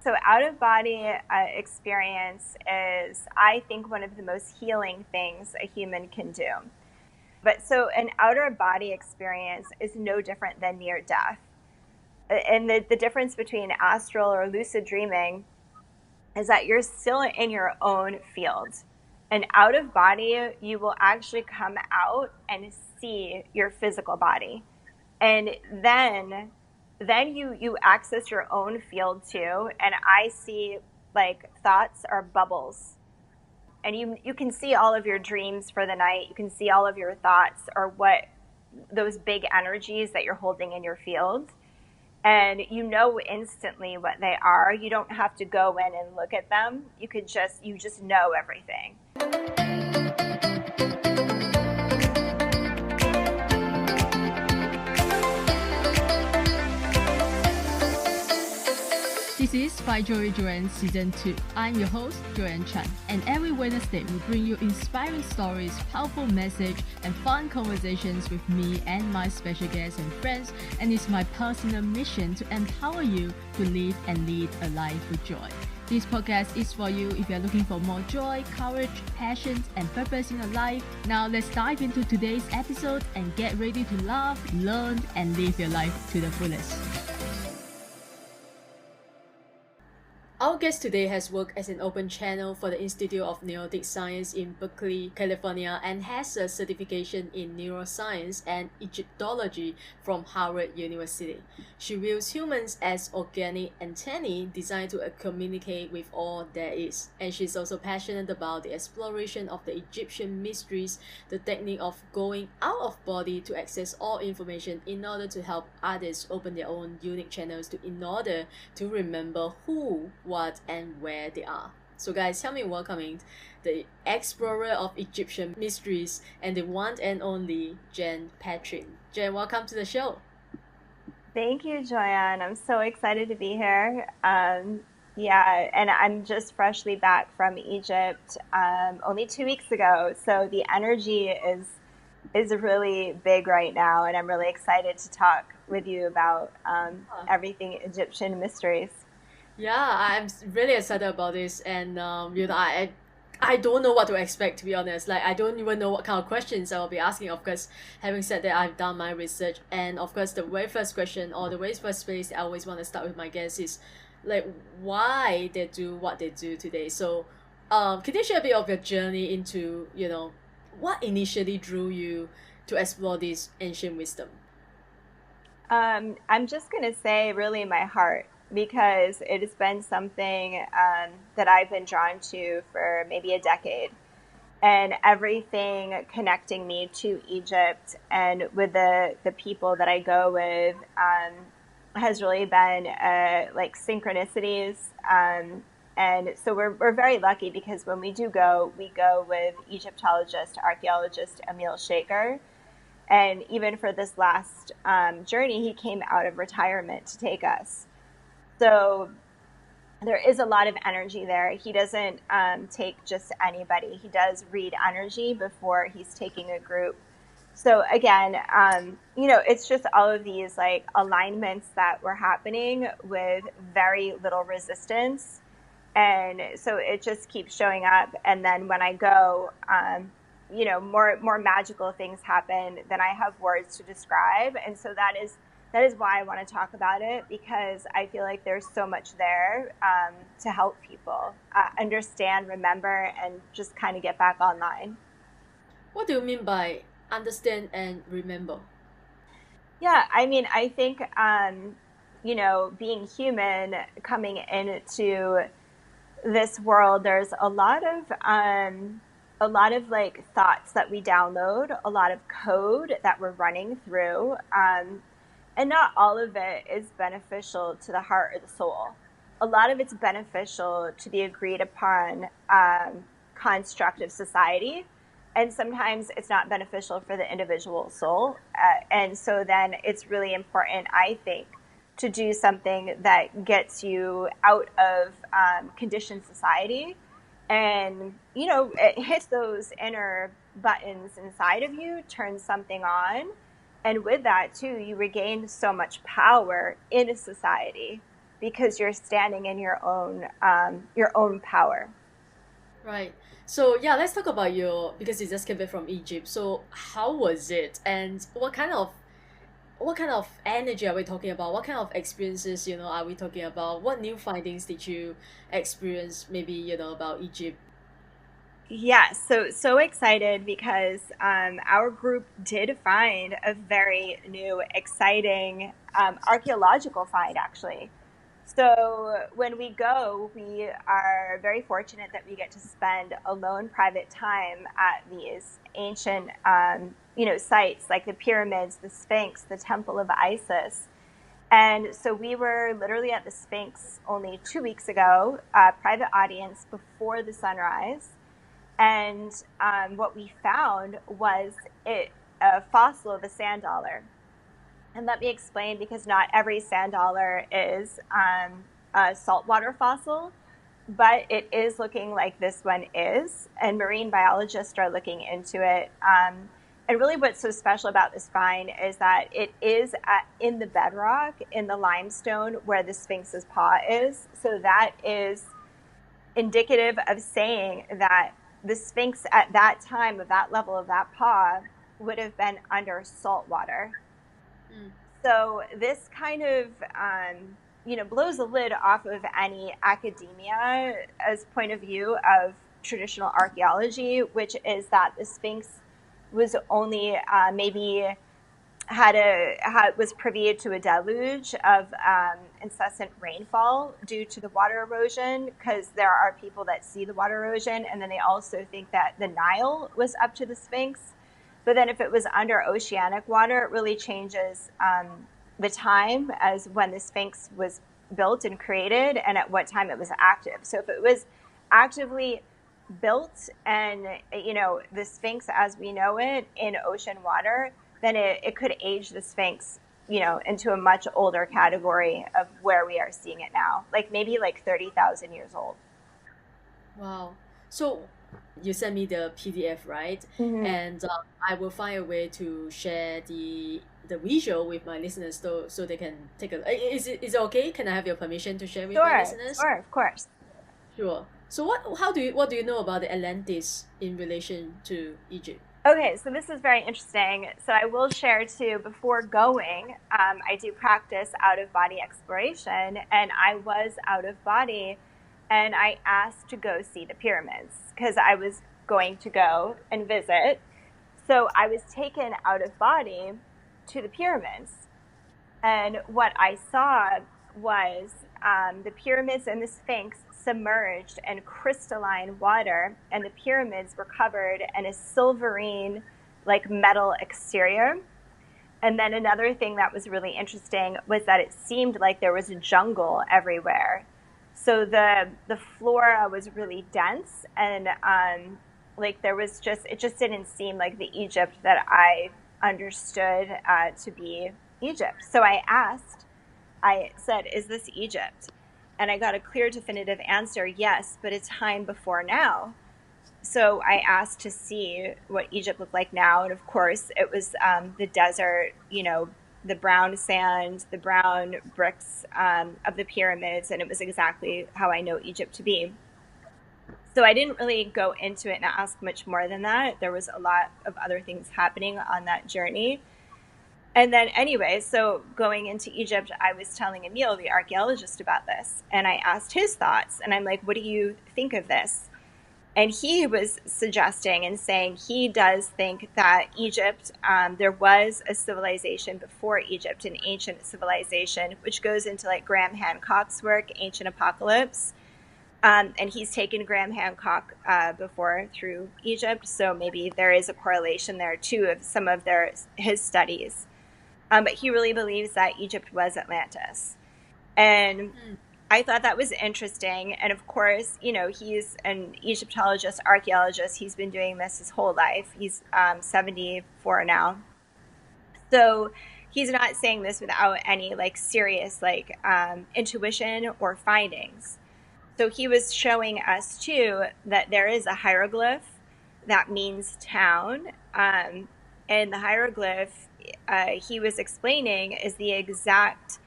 So out-of-body experience is, I think, one of the most healing things a human can do. But so an outer body experience is no different than near death. And the difference between astral or lucid dreaming is that you're still in your own field. And out of body, you will actually come out and see your physical body. And then you access your own field too. And I see like thoughts are bubbles. And you can see all of your dreams for the night. You can see all of your thoughts or what those big energies that you're holding in your field. And you know instantly what they are. You don't have to go in and look at them. You just know everything. This is By Joy Joanne Season 2. I'm your host, Joanne Chan, and every Wednesday we bring you inspiring stories, powerful message, and fun conversations with me and my special guests and friends, and it's my personal mission to empower you to live and lead a life with joy. This podcast is for you if you're looking for more joy, courage, passion, and purpose in your life. Now let's dive into today's episode and get ready to laugh, learn, and live your life to the fullest. Our guest today has worked as an open channel for the Institute of Neurologic Science in Berkeley, California, and has a certification in neuroscience and Egyptology from Harvard University. She views humans as organic antennae designed to communicate with all there is. And she's also passionate about the exploration of the Egyptian mysteries, the technique of going out of body to access all information in order to help others open their own unique channels in order to remember who, what, and where they are. So guys, help me welcoming the explorer of Egyptian mysteries and the one and only Jen Patryn. Jen, welcome to the show. Thank you, Joanne. I'm so excited to be here. Yeah, and I'm just freshly back from Egypt only 2 weeks ago. So the energy is really big right now, and I'm really excited to talk with you about everything Egyptian mysteries. Yeah, I'm really excited about this, and I don't know what to expect, to be honest. Like, I don't even know what kind of questions I will be asking. Of course, having said that, I've done my research, and of course, the very first question or the very first place I always want to start with my guests is like why they do what they do today. So, can you share a bit of your journey into what initially drew you to explore this ancient wisdom? I'm just gonna say, really, my heart. Because it has been something that I've been drawn to for maybe a decade. And everything connecting me to Egypt and with the people that I go with has really been like synchronicities. And so we're very lucky because when we go with Egyptologist, archaeologist Emil Shaker. And even for this last journey, he came out of retirement to take us. So there is a lot of energy there. He doesn't take just anybody. He does read energy before he's taking a group. So again, it's just all of these like alignments that were happening with very little resistance. And so it just keeps showing up. And then when I go, more magical things happen than I have words to describe. And so that is why I want to talk about it, because I feel like there's so much there to help people understand, remember, and just kind of get back online. What do you mean by understand and remember? Yeah, I mean, I think, being human, coming into this world, there's a lot of like thoughts that we download, a lot of code that we're running through. And not all of it is beneficial to the heart or the soul. A lot of it's beneficial to the agreed upon construct of society. And sometimes it's not beneficial for the individual soul. And so then it's really important, I think, to do something that gets you out of conditioned society. And, it hits those inner buttons inside of you, turns something on. And with that, too, you regain so much power in a society. because you're standing in your own power. Right. So yeah, let's talk about your because you just came back from Egypt. So how was it, and what kind of energy are we talking about? What kind of experiences, are we talking about? What new findings did you experience? Maybe about Egypt. Yeah, so excited because our group did find a very new, exciting archaeological find, actually. So when we go, we are very fortunate that we get to spend alone, private time at these ancient, sites like the pyramids, the Sphinx, the Temple of Isis. And so we were literally at the Sphinx only 2 weeks ago, private audience before the sunrise. And what we found was a fossil of a sand dollar. And let me explain, because not every sand dollar is a saltwater fossil, but it is looking like this one is. And marine biologists are looking into it. And really, what's so special about this find is that it is in the bedrock, in the limestone where the Sphinx's paw is. So that is indicative of saying that the Sphinx at that time, of that level of that paw, would have been under salt water. Mm. So this kind of blows the lid off of any academia as point of view of traditional archaeology, which is that the Sphinx was only maybe was privy to a deluge of incessant rainfall due to the water erosion, because there are people that see the water erosion, and then they also think that the Nile was up to the Sphinx. But then if it was under oceanic water, it really changes the time as when the Sphinx was built and created and at what time it was active. So if it was actively built and, the Sphinx as we know it in ocean water, then it could age the Sphinx, into a much older category of where we are seeing it now, like maybe like 30,000 years old. Wow. So you sent me the PDF, right? Mm-hmm. And I will find a way to share the visual with my listeners so they can take a. Is it okay? Can I have your permission to share with my Sure, listeners? sure, of course. Sure. So what do you know about the Atlantis in relation to Egypt? Okay, so this is very interesting. So I will share too, before going, I do practice out of body exploration, and I was out of body, and I asked to go see the pyramids because I was going to go and visit. So I was taken out of body to the pyramids. And what I saw was the pyramids and the Sphinx submerged in crystalline water, and the pyramids were covered in a silverine, like metal exterior. And then another thing that was really interesting was that it seemed like there was a jungle everywhere. So the flora was really dense, and like there was it just didn't seem like the Egypt that I understood to be Egypt. So I said, "Is this Egypt?" And I got a clear, definitive answer, yes, but a time before now. So I asked to see what Egypt looked like now. And of course, it was the desert, the brown sand, the brown bricks of the pyramids. And it was exactly how I know Egypt to be. So I didn't really go into it and ask much more than that. There was a lot of other things happening on that journey. And then, anyway, so going into Egypt, I was telling Emil, the archaeologist, about this. And I asked his thoughts. And I'm like, what do you think of this? And he was suggesting and saying he does think that Egypt, there was a civilization before Egypt, an ancient civilization, which goes into like Graham Hancock's work, Ancient Apocalypse. And he's taken Graham Hancock before through Egypt. So maybe there is a correlation there too of some of his studies. But he really believes that Egypt was Atlantis. And Mm. I thought that was interesting. And of course, he's an Egyptologist, archaeologist. He's been doing this his whole life. He's 74 now. So he's not saying this without any like serious like intuition or findings. So he was showing us too that there is a hieroglyph that means town. And the hieroglyph he was explaining is the exact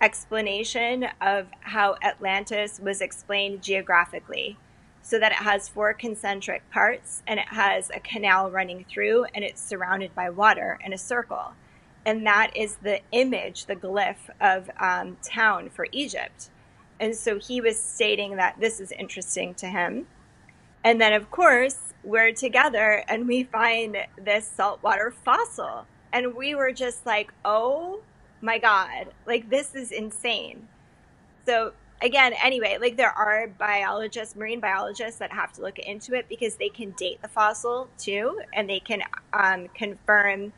explanation of how Atlantis was explained geographically, so that it has four concentric parts and it has a canal running through and it's surrounded by water in a circle. And that is the image, the glyph of town for Egypt. And so he was stating that this is interesting to him. And then, of course, we're together and we find this saltwater fossil. And we were just like, oh my God, like this is insane. So, again, anyway, like there are biologists, marine biologists that have to look into it because they can date the fossil too, and they can confirm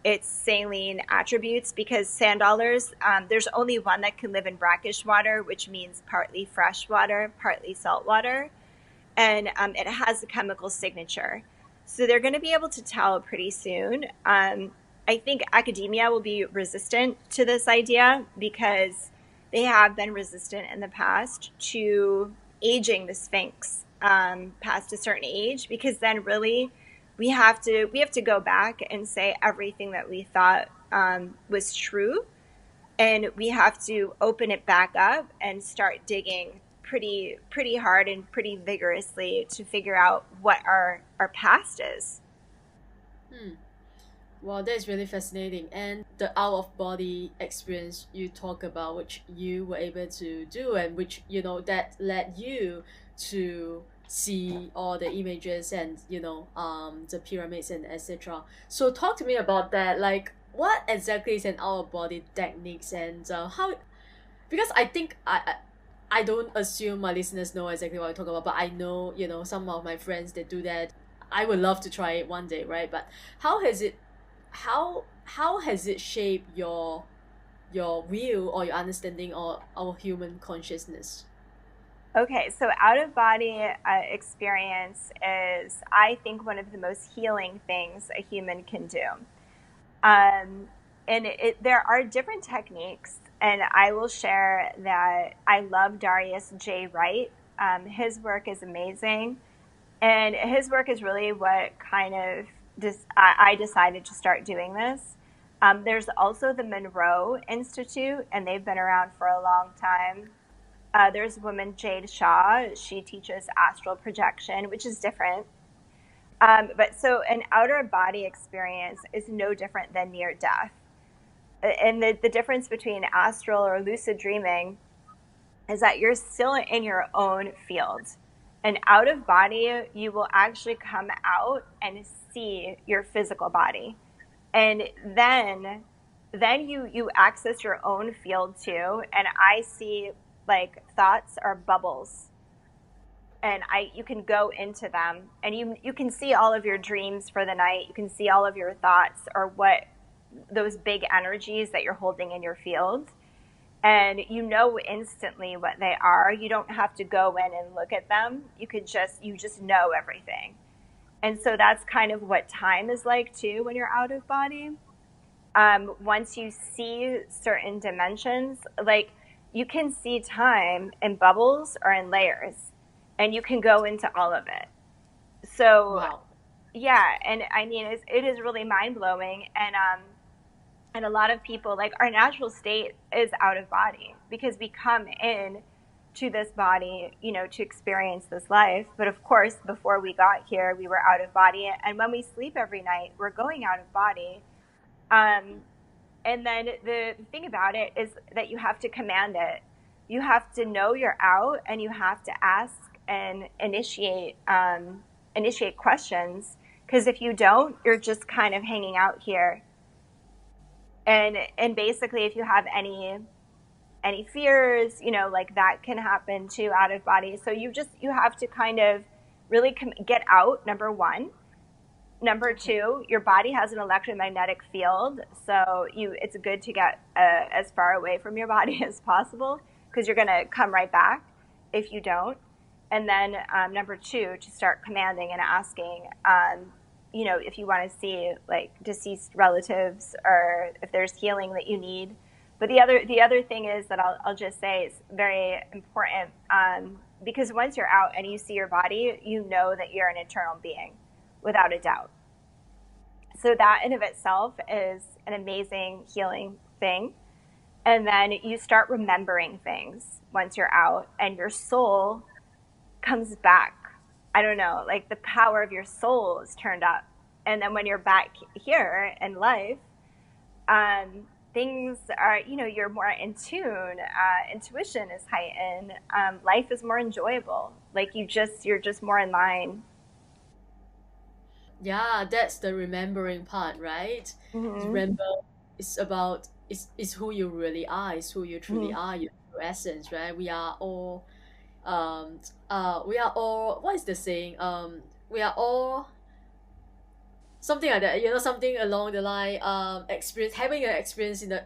its saline attributes because sand dollars, there's only one that can live in brackish water, which means partly fresh water, partly salt water, and it has a chemical signature. So they're going to be able to tell pretty soon. I think academia will be resistant to this idea because they have been resistant in the past to aging the Sphinx past a certain age, because then really we have to go back and say everything that we thought was true, and we have to open it back up and start digging pretty hard and pretty vigorously to figure out what our past is. Hmm. Wow, that is really fascinating. And the out of body experience you talk about, which you were able to do, and which, that led you to see all the images and, the pyramids and etc. So talk to me about that. Like, what exactly is an out of body techniques and how, because I think I don't assume my listeners know exactly what I talk about, but I know, some of my friends that do that. I would love to try it one day, right? But how has it how has it shaped your view or your understanding of our human consciousness? Okay, so out of body experience is, I think, one of the most healing things a human can do. Um, and there are different techniques, and I will share that I love Darius J. Wright. His work is amazing, and his work is really what kind of I decided to start doing this. There's also the Monroe Institute, and they've been around for a long time. There's a woman, Jade Shaw. She teaches astral projection, which is different. But so an outer body experience is no different than near death. And the difference between astral or lucid dreaming is that you're still in your own field. And out of body, you will actually come out and see your physical body. And then you access your own field too. And I see like thoughts are bubbles, and I you can go into them, and you can see all of your dreams for the night. You can see all of your thoughts, or what those big energies that you're holding in your field, and you know instantly what they are. You don't have to go in and look at them. You just know everything. And so that's kind of what time is like too when you're out of body. Once you see certain dimensions, like you can see time in bubbles or in layers, and you can go into all of it. So Wow. yeah, and I mean it is really mind blowing, and a lot of people, like, our natural state is out of body because we come in to this body, to experience this life. But of course, before we got here, we were out of body, and when we sleep every night, we're going out of body. Um, and then the thing about it is that you have to command it. You have to know you're out, and you have to ask and initiate questions. Because if you don't, you're just kind of hanging out here. And basically, if you have any fears, like that can happen too out of body. So you have to kind of really get out. Number one. Number Okay. two, your body has an electromagnetic field, so it's good to get as far away from your body as possible, because you're going to come right back if you don't. And then number two, to start commanding and asking, if you want to see like deceased relatives, or if there's healing that you need. But the other thing is that I'll just say is very important, because once you're out and you see your body, you know that you're an eternal being, without a doubt. So that in of itself is an amazing healing thing. And then you start remembering things once you're out, and your soul comes back. I don't know, like the power of your soul is turned up. And then when you're back here in life, things are, you're more in tune. Intuition is heightened. Life is more enjoyable. Like you're just more in line. Yeah, that's the remembering part, right? Hmm. Remember, it's about it's who you really are, it's who you truly Hmm. are, your true essence, right? Um we are all, what is the saying? We are all something like that, something along the line, experience having an experience in the,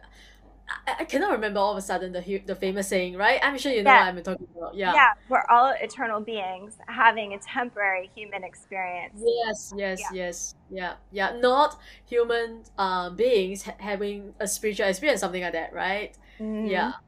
I cannot remember all of a sudden the famous saying, right? I'm sure you know Yeah, what I'm talking about. Yeah. yeah. We're all eternal beings having a temporary human experience. Yes, Yeah. yes, yes. Yeah, yeah. Not human beings having a spiritual experience, something like that, right? Yeah. Hmm.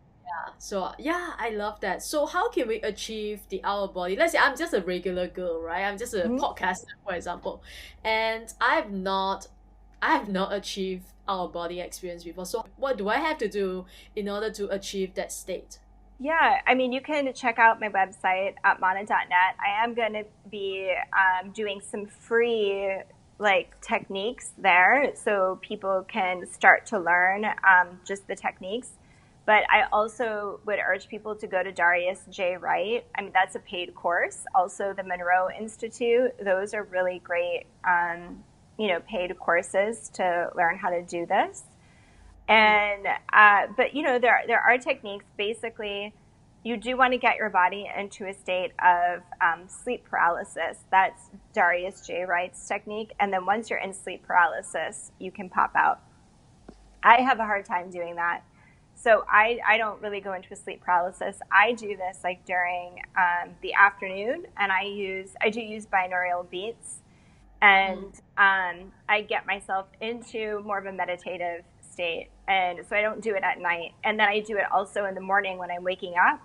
So yeah, I love that. So how can we achieve the our body? Let's say I'm just a regular girl, right? I'm just a Hmm. podcaster, for example, and I have not achieved our body experience before. So what do I have to do in order to achieve that state? Yeah, I mean, you can check out my website at mana.net. I am going to be doing some free like techniques there so people can start to learn just the techniques. But I also would urge people to go to Darius J. Wright. I mean, that's a paid course. Also, the Monroe Institute. Those are really great, paid courses to learn how to do this. Mm. And but there are techniques. Basically, you do want to get your body into a state of sleep paralysis. That's Darius J. Wright's technique. And then once you're in sleep paralysis, you can pop out. I have a hard time doing that. So I don't really go into a sleep paralysis. I do this like during the afternoon, and I do use binaural beats, Mm. and I get myself into more of a meditative state. And so I don't do it at night. And then I do it also in the morning when I'm waking up,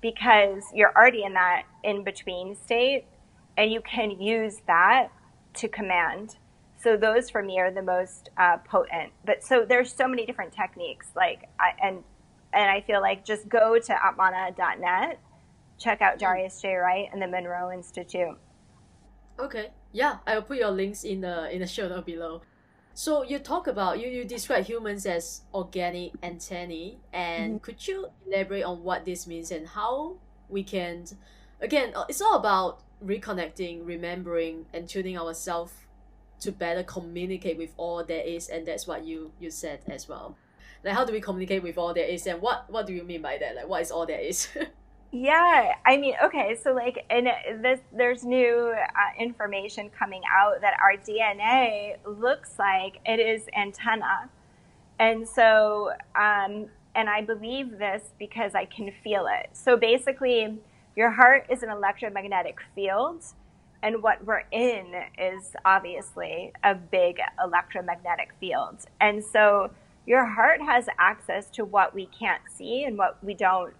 because you're already in that in between state, and you can use that to command. So those for me are the most potent. But so there's so many different techniques. And I feel like just go to atmana.net, check out Mm. Darius J. Wright and the Monroe Institute. Okay. Yeah, I will put your links in the show note below. So you talk about you describe humans as organic antennae, Mm-hmm. and could you elaborate on what this means and how we can, again, it's all about reconnecting, remembering, and tuning ourselves to better communicate with all there is, and that's what you said as well. Like how do we communicate with all there is, and what do you mean by that? Like what is all there is? Yeah, I mean, okay, so like in this, there's new information coming out that our DNA looks like it is antenna, and so and I believe this because I can feel it. So basically, your heart is an electromagnetic field, and what we're in is obviously a big electromagnetic field, and so your heart has access to what we can't see and what we don't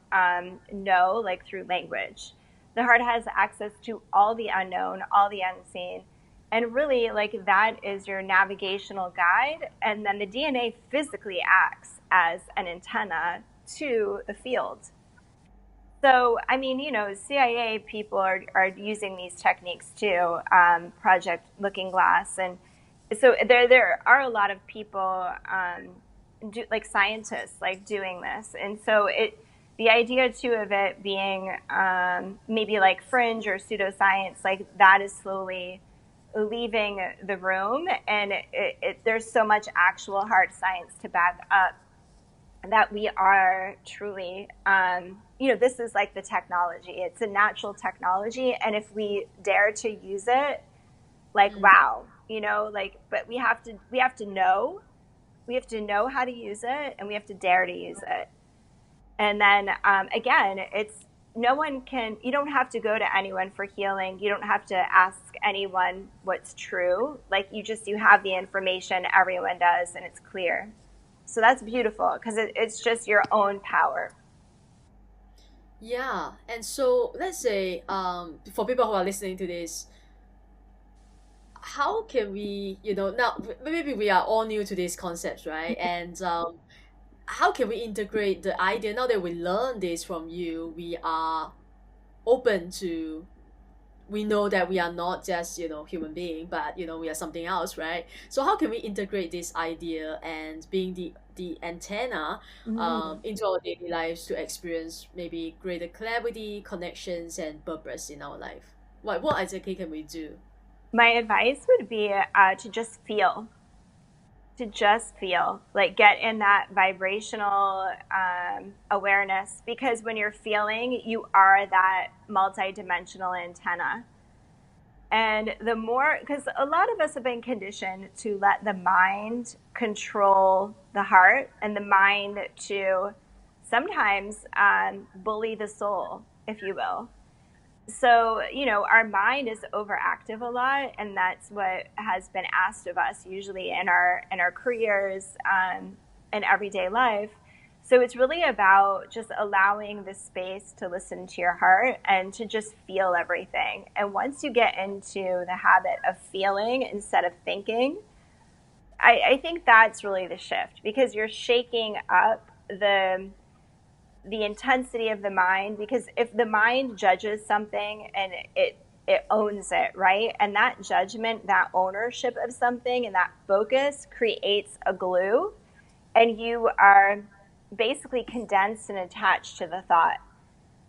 know, like through language. The heart has access to all the unknown, all the unseen. And really, like that is your navigational guide. And then the DNA physically acts as an antenna to the field. So, I mean, CIA people are using these techniques too, Project Looking Glass. And so there are a lot of people, like scientists, like doing this. And so the idea too of it being maybe like fringe or pseudoscience, like that is slowly leaving the room. And there's so much actual hard science to back up that we are truly, this is like the technology. It's a natural technology. And if we dare to use it, like, Mm. wow, like, but we have to know how to use it, and we have to dare to use it. And then again, no one can, you don't have to go to anyone for healing. You don't have to ask anyone what's true. Like you have the information, everyone does, and it's clear. So that's beautiful because it's just your own power. Yeah, and so let's say for people who are listening to this, how can we, now maybe we are all new to these concepts, right? And how can we integrate the idea now that we learn this from you? We are open to, we know that we are not just, human being, but we are something else, right? So how can we integrate this idea and being the antenna Mm. into our daily lives to experience maybe greater clarity, connections, and purpose in our life? What exactly can we do? My advice would be to just feel, like get in that vibrational awareness, because when you're feeling, you are that multidimensional antenna. And the more, because a lot of us have been conditioned to let the mind control the heart, and the mind to sometimes bully the soul, if you will. So, our mind is overactive a lot, and that's what has been asked of us usually in our careers, and everyday life. So it's really about just allowing the space to listen to your heart and to just feel everything. And once you get into the habit of feeling instead of thinking, I think that's really the shift, because you're shaking up the intensity of the mind. Because if the mind judges something and it owns it, right, and that judgment, that ownership of something, and that focus creates a glue, and you are basically condensed and attached to the thought.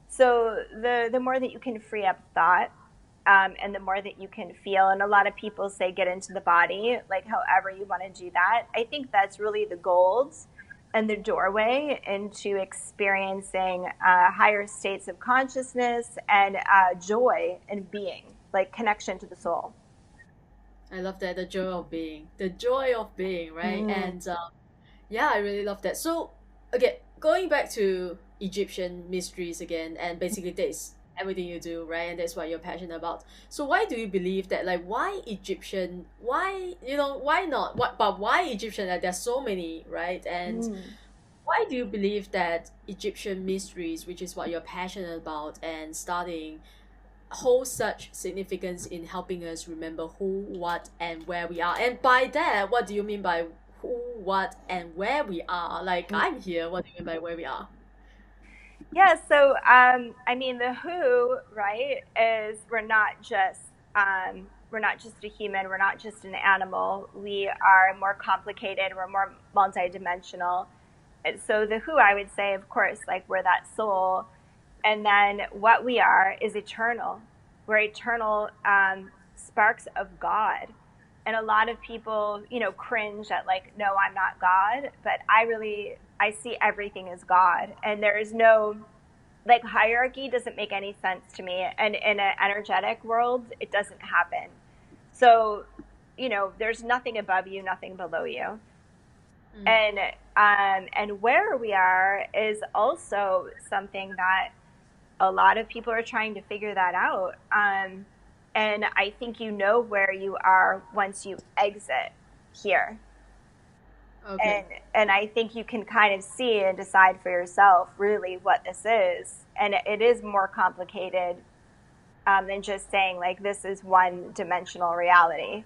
So the more that you can free up thought, and the more that you can feel, and a lot of people say get into the body, like however you want to do that. I think that's really the gold and the doorway into experiencing higher states of consciousness and joy and being, like connection to the soul. I love that, the joy of being, right? Mm. And yeah, I really love that. So, again, going back to Egyptian mysteries again, and basically that's everything you do, right? And that's what you're passionate about. So, why do you believe that? Like, why Egyptian? Why, why not? What? But why Egyptian? Like, there's so many, right? And Mm. why do you believe that Egyptian mysteries, which is what you're passionate about and studying, hold such significance in helping us remember who, what, and where we are? And by that, what do you mean by who, what, and where we are? Like, I'm here. What do you mean by where we are? Yeah, so I mean, the who, right, is we're not just a human, we're not just an animal. We are more complicated, we're more multidimensional. And so the who, I would say, of course, like we're that soul, and then what we are is eternal. We're eternal sparks of God. And a lot of people, cringe at like, no, I'm not God, but I see everything as God, and there is no, like, hierarchy doesn't make any sense to me, and in an energetic world it doesn't happen. So there's nothing above you, nothing below you. Mm. And where we are is also something that a lot of people are trying to figure that out. And I think where you are once you exit here. Okay. And I think you can kind of see and decide for yourself really what this is. And it is more complicated than just saying like this is one dimensional reality.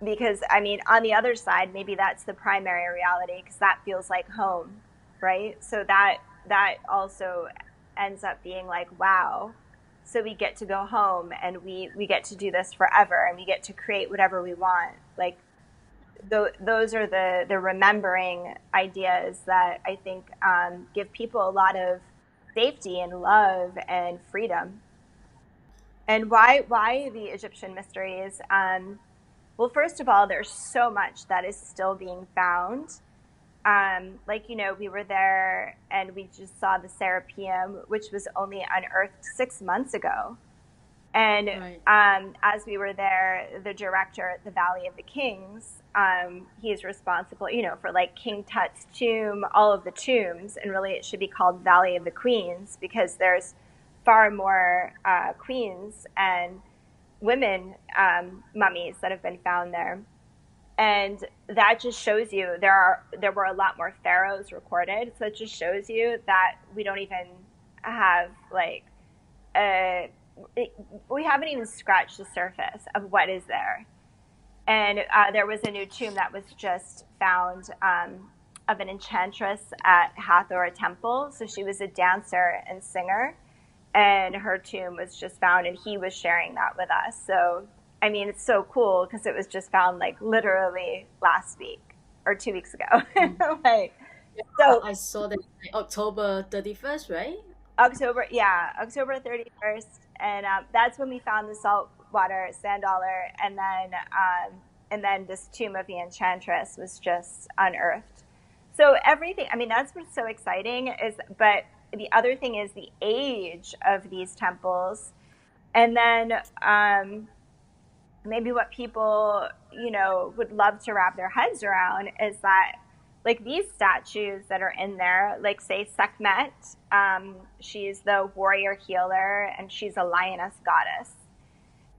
Because I mean, on the other side, maybe that's the primary reality, because that feels like home, right? So that also ends up being like, wow. So we get to go home, and we get to do this forever, and we get to create whatever we want. Like those are the remembering ideas that I think give people a lot of safety and love and freedom. And why the Egyptian mysteries? Well, first of all, there's so much that is still being found. Like, we were there and we just saw the Serapeum, which was only unearthed 6 months ago. And Right. as we were there, the director at the Valley of the Kings, he is responsible, for like King Tut's tomb, all of the tombs, and really it should be called Valley of the Queens, because there's far more queens and women mummies that have been found there. And that just shows you there were a lot more pharaohs recorded. So it just shows you that we don't even have like uh, we haven't even scratched the surface of what is there. And there was a new tomb that was just found of an enchantress at Hathor Temple. So she was a dancer and singer, and her tomb was just found, and he was sharing that with us. So, I mean, it's so cool because it was just found like literally last week or 2 weeks ago. Mm. Like, so I saw that October 31st, right? October, yeah, October 31st, and that's when we found the saltwater sand dollar, and then this tomb of the enchantress was just unearthed. So everything, I mean, that's what's so exciting is, but the other thing is the age of these temples, and then maybe what people, would love to wrap their heads around is that, like, these statues that are in there, like, say, Sekhmet, she's the warrior healer and she's a lioness goddess.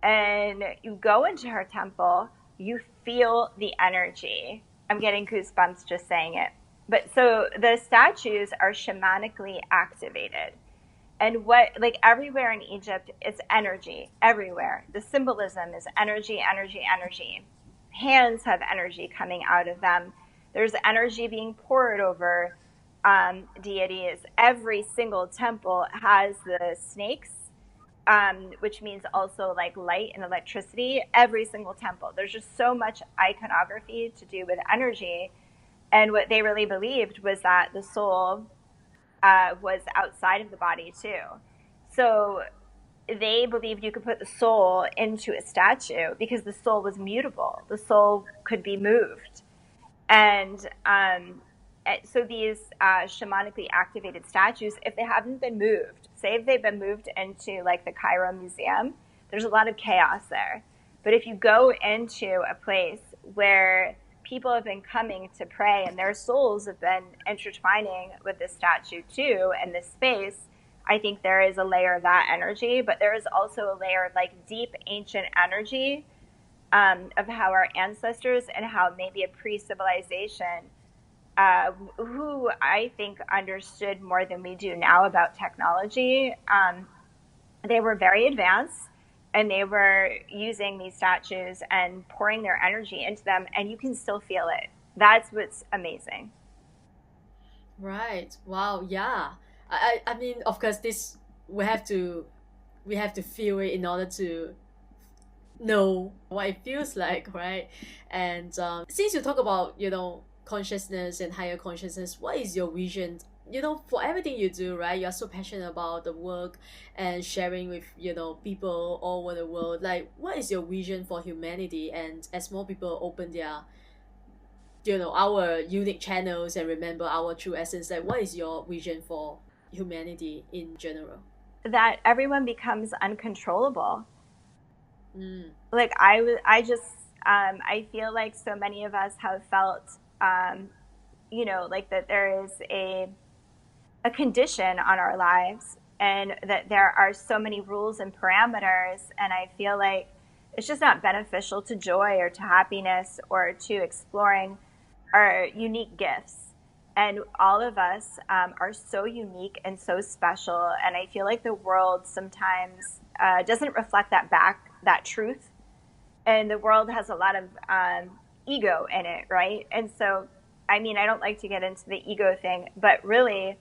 And you go into her temple, you feel the energy. I'm getting goosebumps just saying it. But so the statues are shamanically activated. And what, like, everywhere in Egypt, it's energy everywhere. The symbolism is energy, energy, energy. Hands have energy coming out of them. There's energy being poured over deities. Every single temple has the snakes, which means also like light and electricity. Every single temple. There's just so much iconography to do with energy. And what they really believed was that the soul was outside of the body too. So they believed you could put the soul into a statue because the soul was mutable. The soul could be moved. And so these shamanically activated statues, if they haven't been moved, say if they've been moved into like the Cairo Museum, there's a lot of chaos there. But if you go into a place where people have been coming to pray and their souls have been intertwining with this statue too and this space, I think there is a layer of that energy, but there is also a layer of like deep ancient energy of how our ancestors and how maybe a pre-civilization who I think understood more than we do now about technology. They were very advanced and they were using these statues and pouring their energy into them, and you can still feel it. That's what's amazing. Right. Wow. Yeah. I mean, of course, this we have to we have to feel it in order to know what it feels like, right? And since you talk about consciousness and higher consciousness, what is your vision? For everything you do, right? You are so passionate about the work and sharing with people all over the world. Like, what is your vision for humanity? And as more people open their our unique channels and remember our true essence, like what is your vision for humanity in general? That everyone becomes uncontrollable. Mm. Like I just, I feel like so many of us have felt, like that there is a condition on our lives and that there are so many rules and parameters. And I feel like it's just not beneficial to joy or to happiness or to exploring our unique gifts. And all of us are so unique and so special. And I feel like the world sometimes doesn't reflect that truth. And the world has a lot of ego in it, right? And so, I mean, I don't like to get into the ego thing, but really,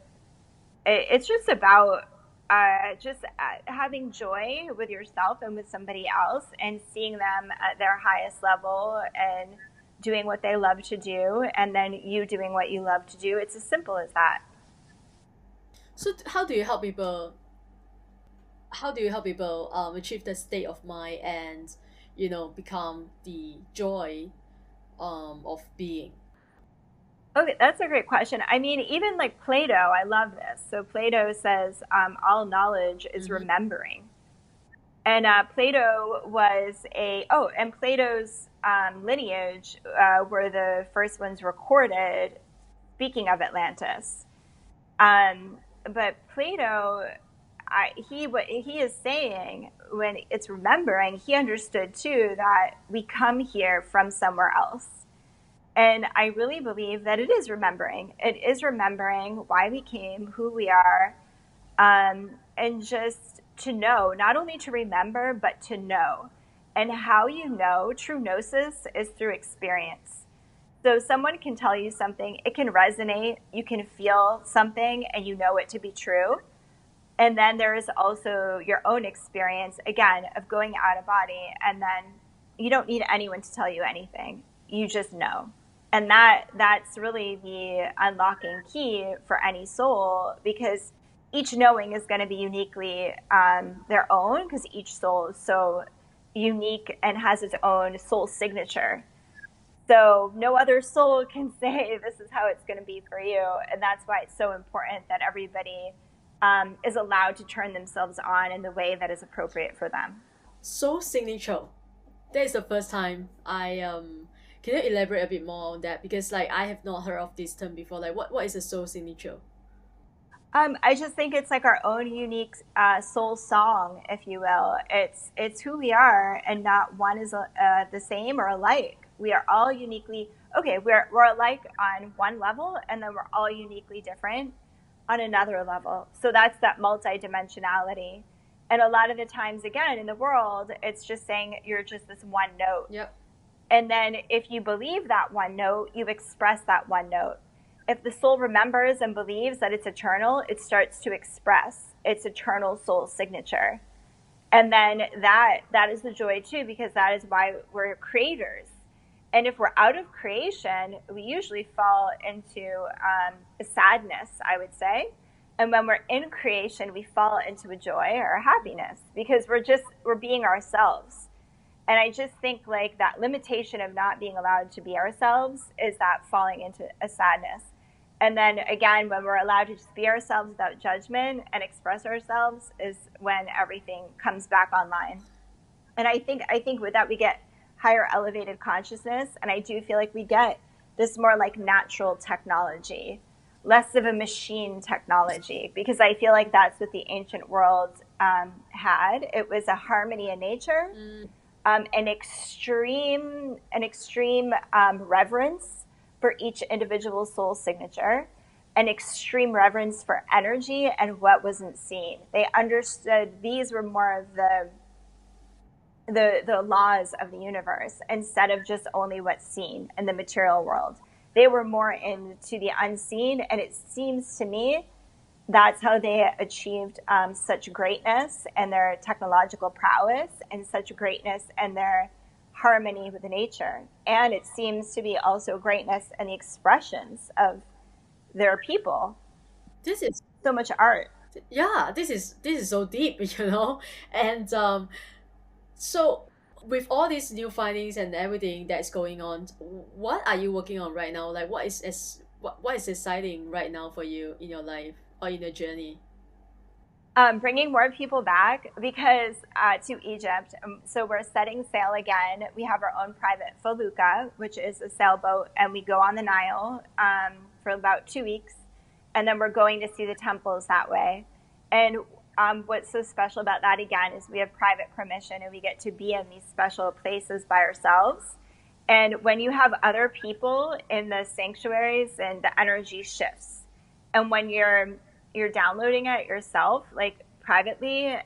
it's just about having joy with yourself and with somebody else and seeing them at their highest level and doing what they love to do, and then you doing what you love to do. It's as simple as that. So how do you help people? How do you help people achieve the state of mind and become the joy of being? Okay, that's a great question. I mean, even like Plato, I love this. So Plato says, all knowledge is Mm-hmm. remembering. And Plato was and Plato's lineage were the first ones recorded, speaking of Atlantis. But Plato, what he is saying when it's remembering, he understood too that we come here from somewhere else. And I really believe that it is remembering. It is remembering why we came, who we are, and just to know, not only to remember, but to know. And how you know, true gnosis is through experience. So someone can tell you something, it can resonate, you can feel something, and you know it to be true. And then there is also your own experience, again, of going out of body. And then you don't need anyone to tell you anything. You just know. And that's really the unlocking key for any soul, because each knowing is going to be uniquely their own, because each soul is so unique and has its own soul signature. So no other soul can say this is how it's going to be for you. And that's why it's so important that everybody is allowed to turn themselves on in the way that is appropriate for them. So signature. That is the first time I can you elaborate a bit more on that? Because like I have not heard of this term before. Like what is a soul signature? I just think it's like our own unique soul song, if you will. It's who we are, and not one is the same or alike. We are all uniquely okay. We're alike on one level, and then we're all uniquely different on another level. So that's that multidimensionality. And a lot of the times, again, in the world, it's just saying you're just this one note. Yep. And then if you believe that one note, you express that one note. If the soul remembers and believes that it's eternal, it starts to express its eternal soul signature. And then that is the joy too, because that is why we're creators. And if we're out of creation, we usually fall into a sadness, I would say. And when we're in creation, we fall into a joy or a happiness, because we're being ourselves. And I just think like that limitation of not being allowed to be ourselves is that falling into a sadness. And then again, when we're allowed to just be ourselves without judgment and express ourselves is when everything comes back online. And I think with that we get higher elevated consciousness, and I do feel like we get this more like natural technology, less of a machine technology, because I feel like that's what the ancient world had. It was a harmony in nature, an extreme reverence for each individual soul signature, an extreme reverence for energy and what wasn't seen. They understood these were more of the laws of the universe instead of just only what's seen in the material world. They were more into the unseen, and it seems to me that's how they achieved such greatness and their technological prowess, and such greatness and their harmony with nature. And it seems to be also greatness in the expressions of their people. This is So much art. yeah. This is so deep, you know. And so with all these new findings and everything that's going on, what are you working on right now? Like what is exciting right now for you in your life or in your journey? Bringing more people back because to Egypt. So we're setting sail again. We have our own private felucca, which is a sailboat, and we go on the Nile for about 2 weeks, and then we're going to see the temples that way. And what's so special about that again is we have private permission, and we get to be in these special places by ourselves. And when you have other people in the sanctuaries, and the energy shifts, and when you're downloading it yourself, like privately,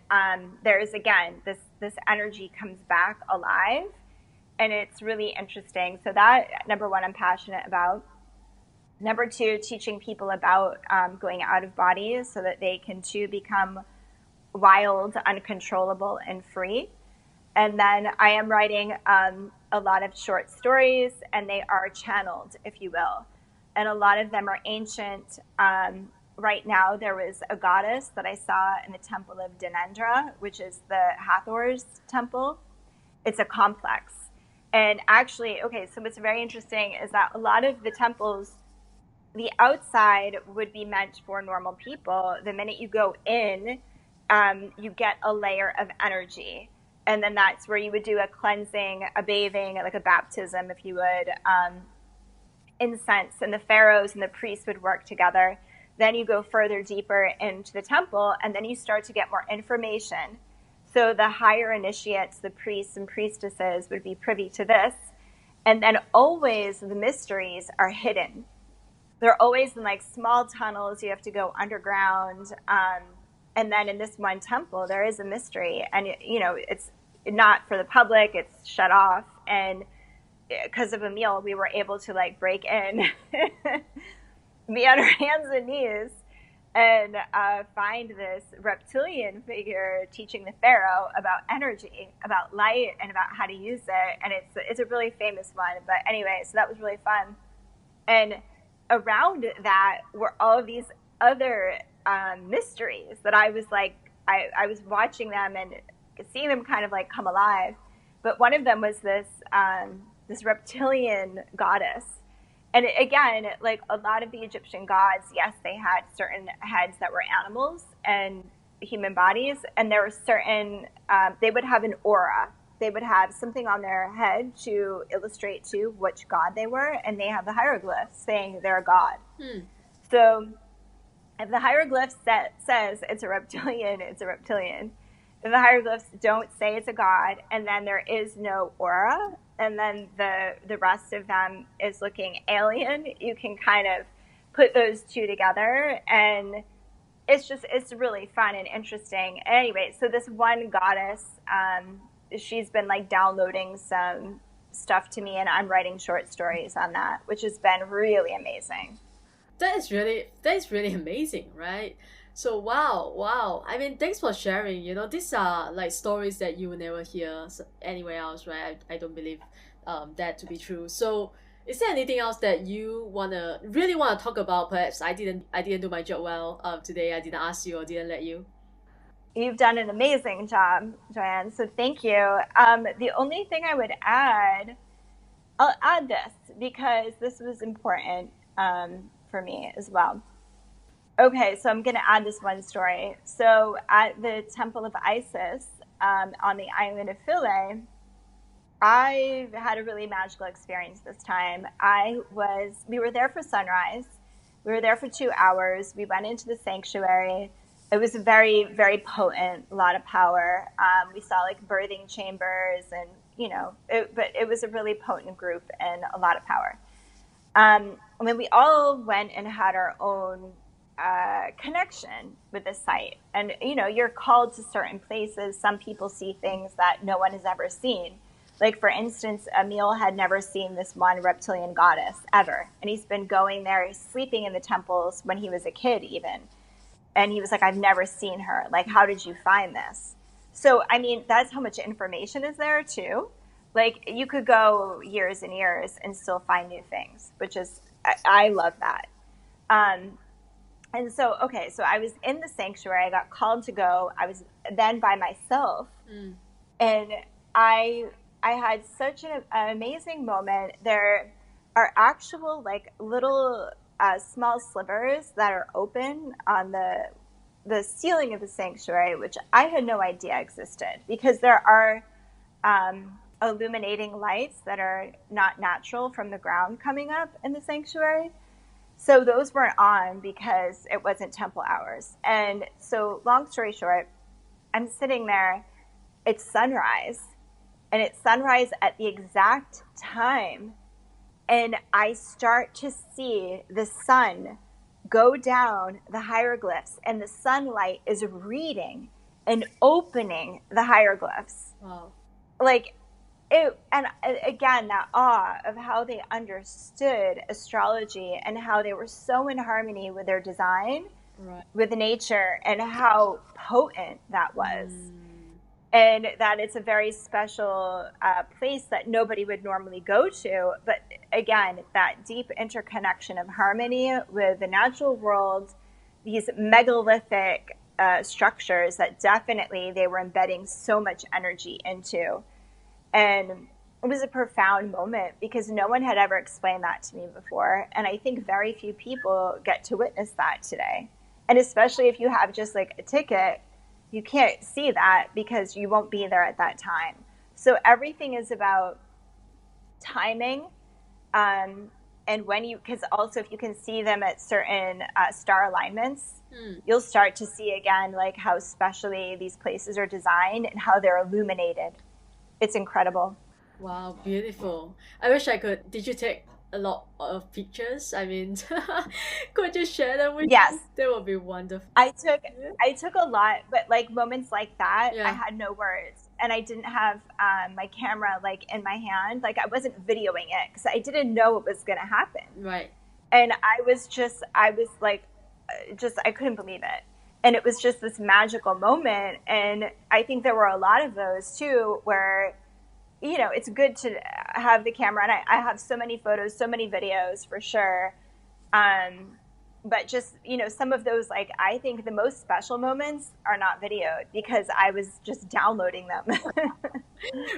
there's again this energy comes back alive, and it's really interesting. So that number one, I'm passionate about. Number two, teaching people about going out of bodies so that they can too become wild, uncontrollable, and free. And then I am writing a lot of short stories, and they are channeled, if you will. And a lot of them are ancient. Right now, there was a goddess that I saw in the temple of Denendra, which is the Hathor's temple. It's a complex. And actually, okay, so what's very interesting is that a lot of the temples, the outside would be meant for normal people. The minute you go in, you get a layer of energy. And then that's where you would do a cleansing, a bathing, like a baptism, if you would, incense. And the pharaohs and the priests would work together. Then you go further deeper into the temple, and then you start to get more information. So the higher initiates, the priests and priestesses, would be privy to this. And then always the mysteries are hidden. They're always in like small tunnels. You have to go underground. And then in this one temple, there is a mystery. And, it's not for the public. It's shut off. And because of Emil, we were able to like break in, be on our hands and knees, and find this reptilian figure teaching the pharaoh about energy, about light, and about how to use it. And it's a really famous one. But anyway, so that was really fun. And around that were all of these other mysteries that I was like, I was watching them and seeing them kind of like come alive. But one of them was this reptilian goddess. And again, like a lot of the Egyptian gods, yes, they had certain heads that were animals and human bodies, and there were certain, they would have an aura. They would have something on their head to illustrate to which god they were, and they have the hieroglyphs saying they're a god. So if the hieroglyphs says it's a reptilian, it's a reptilian. If the hieroglyphs don't say it's a god, and then there is no aura, and then the rest of them is looking alien, you can kind of put those two together, and it's really fun and interesting. Anyway, so this one goddess, she's been like downloading some stuff to me, and I'm writing short stories on that, which has been really amazing. That is really amazing, right? So wow. I mean, thanks for sharing. You know, these are like stories that you will never hear anywhere else, right? I don't believe that to be true. So, is there anything else that you really wanna talk about? Perhaps I didn't do my job well today. I didn't ask you or didn't let you. You've done an amazing job, Joanne. So thank you. The only thing I would add, I'll add this because this was important for me as well. Okay, so I'm going to add this one story. So at the Temple of Isis on the island of Philae, I had a really magical experience this time. We were there for sunrise. We were there for 2 hours. We went into the sanctuary. It was very, very potent, a lot of power. We saw like birthing chambers and, but it was a really potent group and a lot of power. And then we all went and had our own connection with the site. And, you're called to certain places. Some people see things that no one has ever seen. Like, for instance, Emil had never seen this one reptilian goddess ever. And he's been going there, sleeping in the temples when he was a kid even. And he was like, I've never seen her. Like, how did you find this? So, I mean, that's how much information is there, too. Like, you could go years and years and still find new things, which is, I love that. And so, okay, so I was in the sanctuary. I got called to go. I was then by myself. And I had such an amazing moment. There are actual, like, little small slivers that are open on the ceiling of the sanctuary, which I had no idea existed, because there are illuminating lights that are not natural from the ground coming up in the sanctuary. So those weren't on because it wasn't temple hours. And so, long story short, I'm sitting there, it's sunrise, and it's sunrise at the exact time. And I start to see the sun go down the hieroglyphs, and the sunlight is reading and opening the hieroglyphs. Wow. Like, it, and again, that awe of how they understood astrology and how they were so in harmony with their design, right, with nature, and how potent that was. And that it's a very special place that nobody would normally go to. But again, that deep interconnection of harmony with the natural world, these megalithic structures that definitely they were embedding so much energy into. And it was a profound moment because no one had ever explained that to me before. And I think very few people get to witness that today. And especially if you have just like a ticket, you can't see that because you won't be there at that time. So everything is about timing. And because also if you can see them at certain star alignments, you'll start to see again, like how specially these places are designed and how they're illuminated. It's incredible. Wow, beautiful. I wish I could. Did you take a lot of pictures? I mean, could you share them with Yes. me? That would be wonderful. I took a lot, but like moments like that, Yeah. I had no words. and I didn't have my camera like in my hand. Like I wasn't videoing it because I didn't know what was going to happen. Right. And I was like, I couldn't believe it. And it was just this magical moment. And I think there were a lot of those too, where, you know, it's good to have the camera. And I have so many photos, so many videos for sure. But just, you know, some of those, like, I think the most special moments are not videoed because I was just downloading them.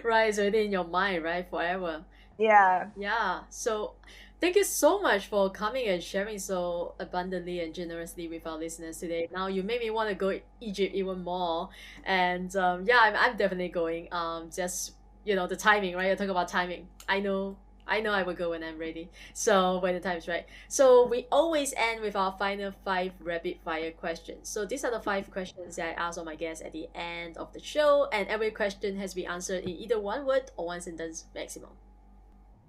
Right, so it's in your mind, right, forever. Yeah. Yeah. So thank you so much for coming and sharing so abundantly and generously with our listeners today. Now you made me want to go Egypt even more. And yeah, I'm definitely going. Just the timing, right? You talk about timing. I know I will go when I'm ready. So when the time is right. So we always end with our final five rapid fire questions. So these are the five questions that I ask all my guests at the end of the show, and every question has been answered in either one word or one sentence maximum.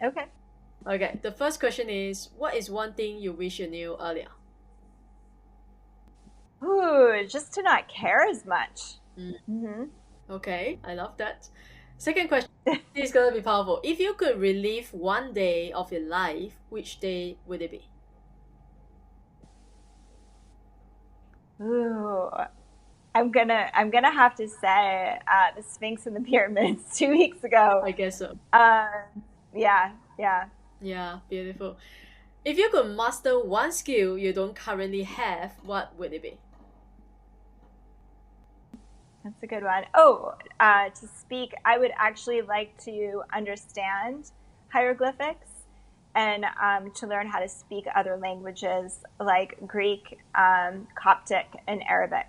Okay. Okay, the first question is, what is one thing you wish you knew earlier? Ooh, just to not care as much. Mm. Mm-hmm. Okay, I love that. Second question, this is gonna be powerful. If you could relive one day of your life, which day would it be? Ooh, I'm gonna have to say the Sphinx and the pyramids 2 weeks ago. I guess so. Yeah, yeah. Yeah, beautiful. If you could master one skill you don't currently have, what would it be? That's a good one. Oh, to speak, I would actually like to understand hieroglyphics and to learn how to speak other languages like Greek, Coptic, and Arabic.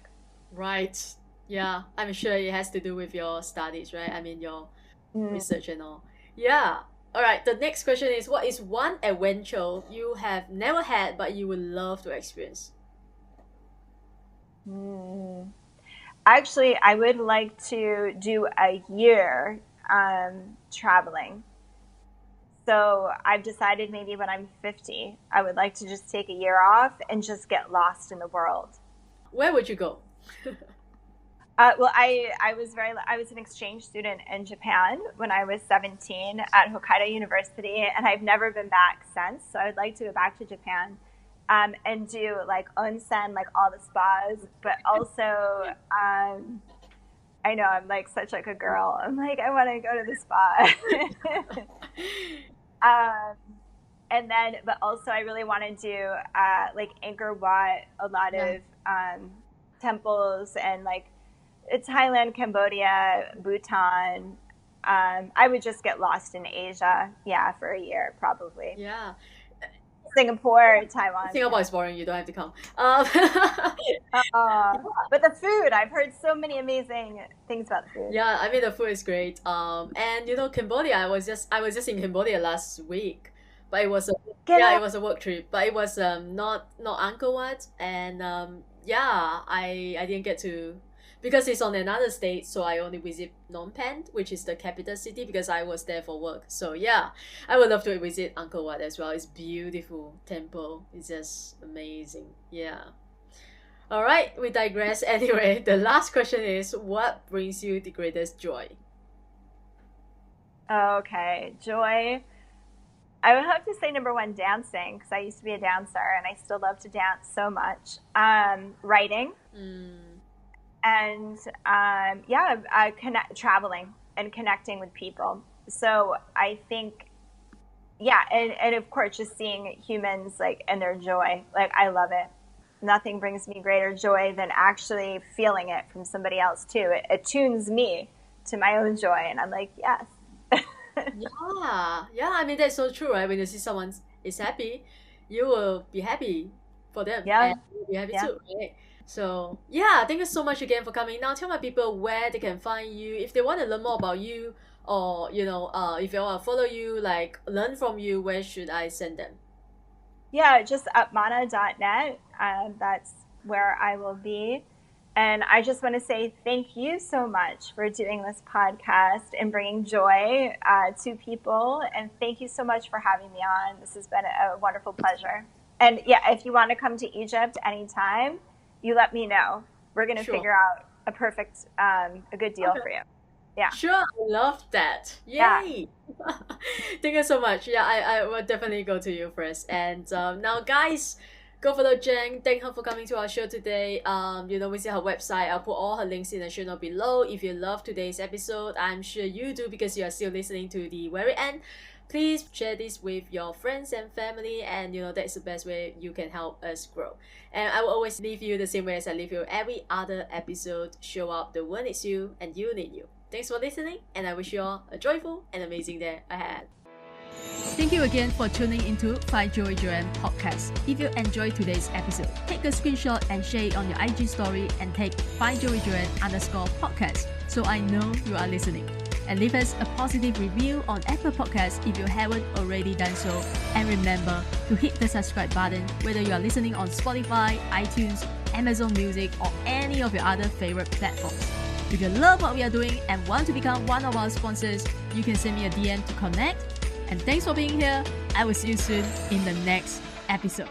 Right. Yeah, I'm sure it has to do with your studies, right? I mean, your Mm. research and all. Yeah. All right. The next question is, what is one adventure you have never had but you would love to experience? Mm. Actually, I would like to do a year traveling. So I've decided maybe when I'm 50, I would like to just take a year off and just get lost in the world. Where would you go? Well, I was an exchange student in Japan when I was 17 at Hokkaido University, and I've never been back since. So I would like to go back to Japan, and do like onsen, like all the spas, but also I know I'm like such like a girl. I'm like I want to go to the spa. um, and then, but also I really want to do like Angkor Wat, a lot Yeah. of temples, and like Thailand, Cambodia, Bhutan. I would just get lost in Asia, yeah, for a year probably. Yeah. Singapore, Taiwan, Singapore yeah. is boring. You don't have to come. But the food, I've heard so many amazing things about the food. Yeah, I mean the food is great. And Cambodia. I was just in Cambodia last week, but it was a Get yeah, it out. was a work trip. But it was not Angkor Wat, and yeah, I didn't get to, because it's on another state, so I only visit Phnom Penh, which is the capital city, because I was there for work. So yeah, I would love to visit Angkor Wat as well. It's beautiful temple. It's just amazing. Yeah. All right, we digress. Anyway, the last question is, what brings you the greatest joy? Okay, joy. I would have to say number one, dancing, because I used to be a dancer and I still love to dance so much. Writing Mm, and yeah, traveling and connecting with people. So I think, yeah, and of course, just seeing humans like and their joy, like I love it. Nothing brings me greater joy than actually feeling it from somebody else too. It attunes me to my own joy, and I'm like, yes. yeah, yeah. I mean that's so true, right? When you see someone is happy, you will be happy for them, and Yeah, you'll be happy yeah. too, right? So yeah, thank you so much again for coming. Now tell my people where they can find you if they want to learn more about you, or if they want to follow you, like learn from you. Where should I send them? Yeah, just upmana.net. That's where I will be. And I just want to say thank you so much for doing this podcast and bringing joy to people. And thank you so much for having me on. This has been a wonderful pleasure. And yeah, if you want to come to Egypt anytime, you let me know. We're going to Sure. figure out a perfect, a good deal Okay. for you. Yeah. Sure, I love that. Yeah. Yay! Thank you so much. Yeah, I will definitely go to you first. And now, guys, go follow Jen. Thank her for coming to our show today. Visit her website. I'll put all her links in the show note below. If you love today's episode, I'm sure you do because you are still listening to the very end. Please share this with your friends and family, and that's the best way you can help us grow. And I will always leave you the same way as I leave you every other episode. Show up, the world needs you, and you need you. Thanks for listening, and I wish you all a joyful and amazing day ahead. Thank you again for tuning into 5JoyJoanne podcast. If you enjoyed today's episode, take a screenshot and share it on your IG story and tag 5JoyJoanne_podcast so I know you are listening. And leave us a positive review on Apple Podcasts if you haven't already done so. And remember to hit the subscribe button whether you are listening on Spotify, iTunes, Amazon Music, or any of your other favorite platforms. If you love what we are doing and want to become one of our sponsors, you can send me a DM to connect. And thanks for being here. I will see you soon in the next episode.